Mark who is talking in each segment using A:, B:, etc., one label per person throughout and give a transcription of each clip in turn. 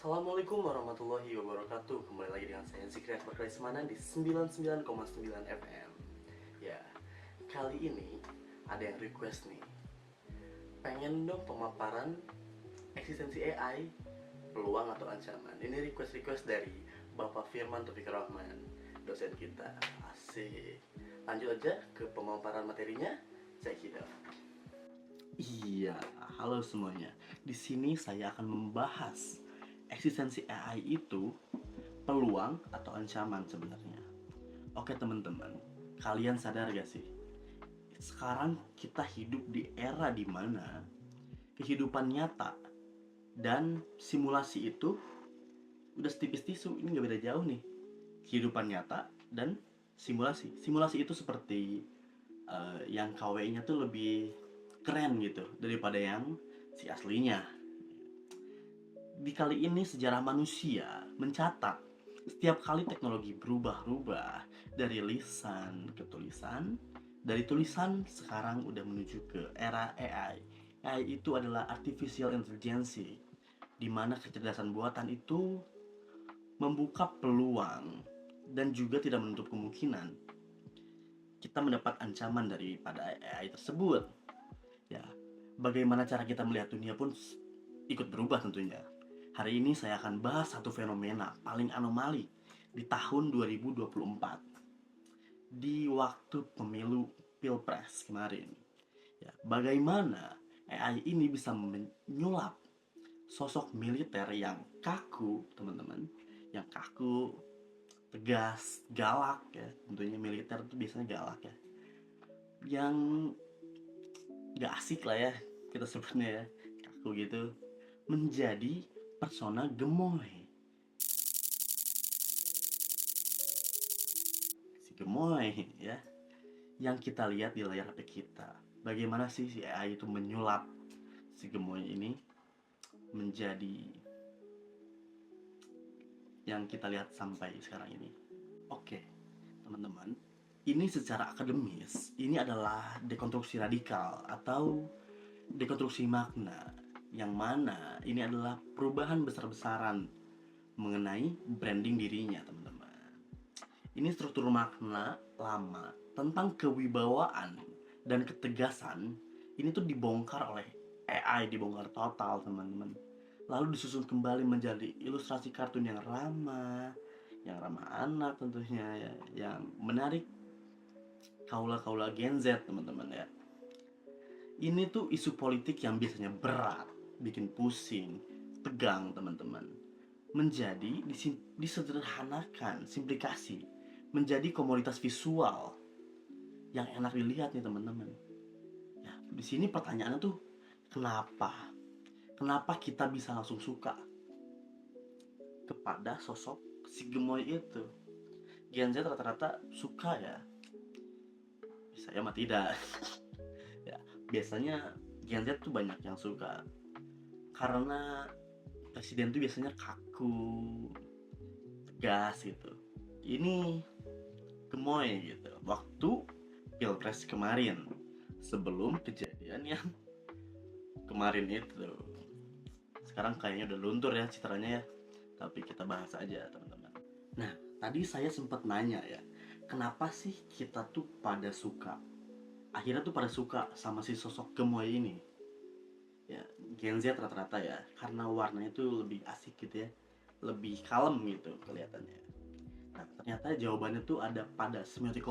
A: Assalamualaikum warahmatullahi wabarakatuh. Kembali lagi dengan saya Zikriat Berkarismana di 99,9 FM. Ya, kali ini ada yang request nih, pengen dong pemaparan eksistensi AI, peluang atau ancaman. Ini request dari Bapak Firman Taufik Rahman, dosen kita. Asik. Lanjut aja ke pemaparan materinya. Check it out. Iya, halo semuanya. Di sini saya akan membahas eksistensi AI itu peluang atau ancaman sebenarnya. Oke teman-teman, kalian sadar gak sih? Sekarang kita hidup di era dimana kehidupan nyata dan simulasi itu udah setipis tisu. Ini gak beda jauh nih. Kehidupan nyata dan simulasi. Simulasi itu seperti yang KW-nya tuh lebih keren gitu daripada yang si aslinya. Di kali ini sejarah manusia mencatat setiap kali teknologi berubah-ubah dari lisan ke tulisan, dari tulisan sekarang udah menuju ke era AI. AI itu adalah artificial intelligence, di mana kecerdasan buatan itu membuka peluang dan juga tidak menutup kemungkinan kita mendapat ancaman daripada AI tersebut. Ya, bagaimana cara kita melihat dunia pun ikut berubah tentunya. Hari ini saya akan bahas satu fenomena paling anomali di tahun 2024, di waktu pemilu Pilpres kemarin. Ya, bagaimana AI ini bisa menyulap sosok militer yang kaku, teman-teman, yang kaku, tegas, galak ya. Tentunya militer itu biasanya galak ya. Yang gak asik lah ya kita sebutnya ya, kaku gitu, menjadi persona gemoy. Si gemoy ya, yang kita lihat di layar HP kita. Bagaimana sih si AI itu menyulap si gemoy ini menjadi yang kita lihat sampai sekarang ini. Oke, teman-teman, ini secara akademis ini adalah dekonstruksi radikal atau dekonstruksi makna, yang mana ini adalah perubahan besar-besaran mengenai branding dirinya, teman-teman. Ini struktur makna lama tentang kewibawaan dan ketegasan ini tuh dibongkar oleh AI, dibongkar total, teman-teman. Lalu disusun kembali menjadi ilustrasi kartun yang ramah anak tentunya ya, yang menarik kaula-kaula Gen Z, teman-teman ya. Ini tuh isu politik yang biasanya berat, bikin pusing, tegang, teman-teman, menjadi disederhanakan, simplikasi, menjadi komoditas visual yang enak dilihat nih, teman-teman. Ya, di sini pertanyaannya tuh kenapa? Kenapa kita bisa langsung suka kepada sosok si gemoy itu? Gen Z rata-rata suka ya. Saya mah tidak. Ya, biasanya Gen Z tuh banyak yang suka karena presiden tuh biasanya kaku, tegas gitu. Ini gemoy gitu. Waktu Pilpres kemarin, sebelum kejadian yang kemarin itu. Sekarang kayaknya udah luntur ya citranya ya. Tapi kita bahas aja, teman-teman. Nah, tadi saya sempat nanya ya, kenapa sih kita tuh pada suka? Akhirnya tuh pada suka sama si sosok gemoy ini. Ya, Gen Z rata-rata ya, karena warnanya tuh lebih asik gitu ya, lebih kalem gitu kelihatannya. Nah, ternyata jawabannya tuh ada pada semiotika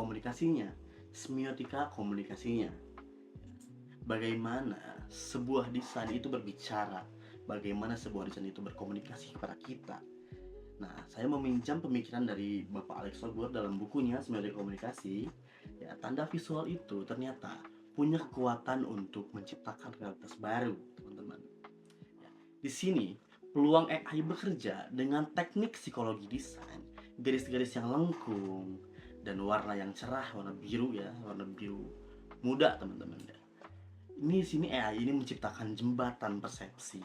A: komunikasinya. Bagaimana sebuah desain itu berbicara, bagaimana sebuah desain itu berkomunikasi kepada kita. Nah, saya meminjam pemikiran dari Bapak Alex Logur dalam bukunya Semiotika Komunikasi. Ya, tanda visual itu ternyata punya kekuatan untuk menciptakan realitas baru, teman-teman. Ya, di sini peluang AI bekerja dengan teknik psikologi desain, garis-garis yang lengkung dan warna yang cerah, warna biru ya, warna biru muda, teman-teman ya. Ini sini AI ini menciptakan jembatan persepsi.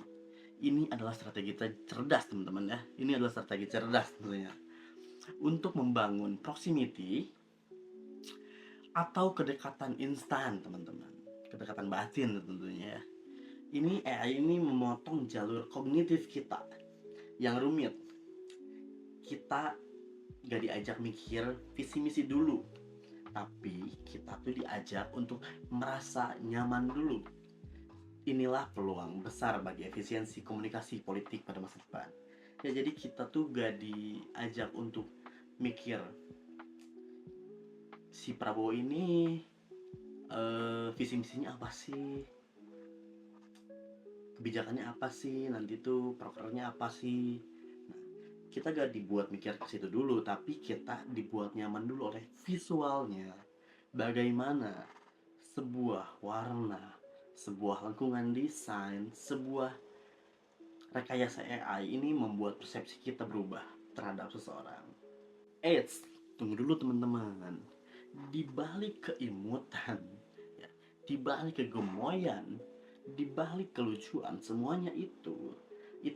A: Ini adalah strategi cerdas, teman-teman ya. Ini adalah strategi cerdas tentunya untuk membangun proximity atau kedekatan instan, teman-teman. Kedekatan batin tentunya ya. Ini AI ini memotong jalur kognitif kita yang rumit. Kita gak diajak mikir visi misi dulu, tapi kita tuh diajak untuk merasa nyaman dulu. Inilah peluang besar bagi efisiensi komunikasi politik pada masa depan. Ya, jadi kita tuh gak diajak untuk mikir si Prabowo ini visi misinya apa sih, kebijakannya apa sih, nanti tuh prokernya apa sih. Nah, kita gak dibuat mikir ke situ dulu, tapi kita dibuat nyaman dulu oleh visualnya. Bagaimana sebuah warna, sebuah lingkungan desain, sebuah rekayasa AI ini membuat persepsi kita berubah terhadap seseorang. Eits, tunggu dulu teman-teman. Di balik keimutan, ya, di balik kegemoyan, di balik kelucuan, semuanya itu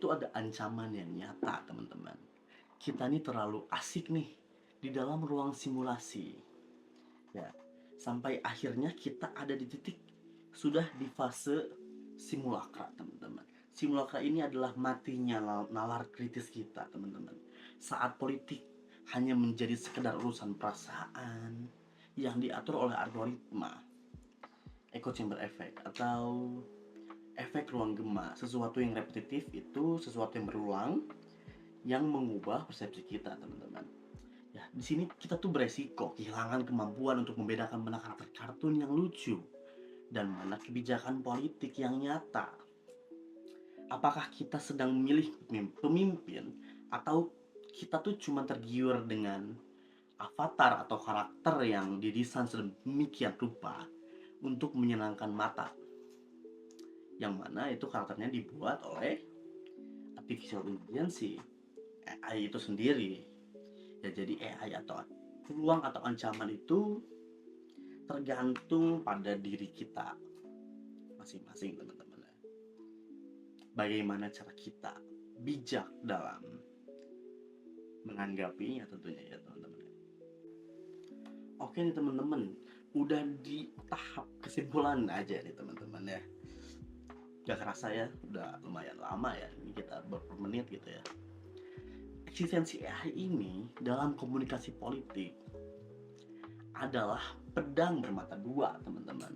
A: ada ancaman yang nyata, teman-teman. Kita ini terlalu asik nih di dalam ruang simulasi. Ya, sampai akhirnya kita ada di titik sudah di fase simulakra, teman-teman. Simulakra ini adalah matinya nalar kritis kita, teman-teman. Saat politik hanya menjadi sekedar urusan perasaan yang diatur oleh algoritma, echo chamber effect atau efek ruang gema, sesuatu yang repetitif itu sesuatu yang berulang yang mengubah persepsi kita, teman-teman. Ya, di sini kita tuh beresiko kehilangan kemampuan untuk membedakan mana karakter kartun yang lucu dan mana kebijakan politik yang nyata. Apakah kita sedang memilih pemimpin atau kita tuh cuma tergiur dengan avatar atau karakter yang didesain sedemikian rupa untuk menyenangkan mata, yang mana itu karakternya dibuat oleh artificial intelligence, AI itu sendiri. Ya, jadi AI atau peluang atau ancaman itu tergantung pada diri kita masing-masing, teman-teman. Bagaimana cara kita bijak dalam menanggapinya tentunya, ya teman-teman. Oke nih teman-teman, udah di tahap kesimpulan aja nih teman-teman ya. Gak kerasa ya, udah lumayan lama ya, ini kita beberapa menit gitu ya. Eksistensi AI ini dalam komunikasi politik adalah pedang bermata dua, teman-teman.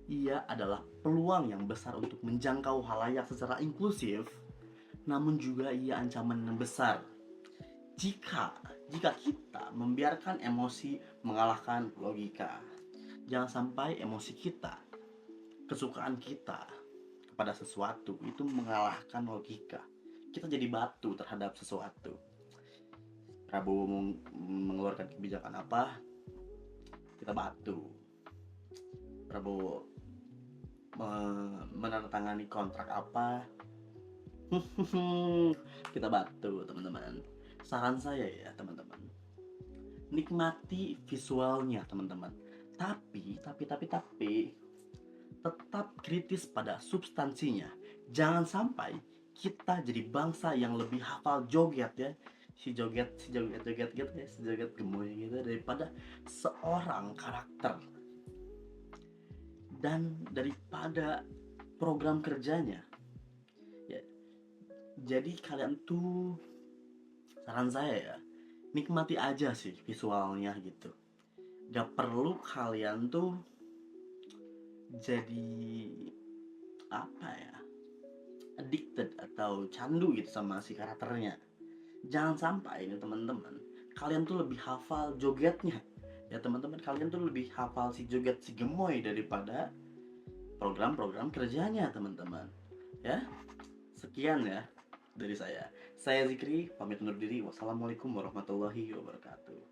A: Ia adalah peluang yang besar untuk menjangkau halayak secara inklusif, namun juga ia ancaman yang besar jika kita membiarkan emosi mengalahkan logika. Jangan sampai emosi kita, kesukaan kita kepada sesuatu itu mengalahkan logika. Kita jadi batu terhadap sesuatu. Prabowo mengeluarkan kebijakan apa, kita batu. Prabowo menandatangani kontrak apa, kita batu, teman-teman. Saran saya ya teman-teman, nikmati visualnya teman-teman, tapi tetap kritis pada substansinya. Jangan sampai kita jadi bangsa yang lebih hafal joget ya, si joget gitu ya, si joget gemoy gitu, daripada seorang karakter dan daripada program kerjanya. Ya, jadi kalian tuh, saran saya ya, nikmati aja sih visualnya gitu. Gak perlu kalian tuh jadi apa ya, addicted atau candu gitu sama si karakternya. Jangan sampai ini teman-teman, kalian tuh lebih hafal jogetnya. Ya teman-teman, kalian tuh lebih hafal si joget si gemoy daripada program-program kerjanya, teman-teman. Ya, sekian ya dari saya. Saya Zikri, pamit undur diri. Wassalamualaikum warahmatullahi wabarakatuh.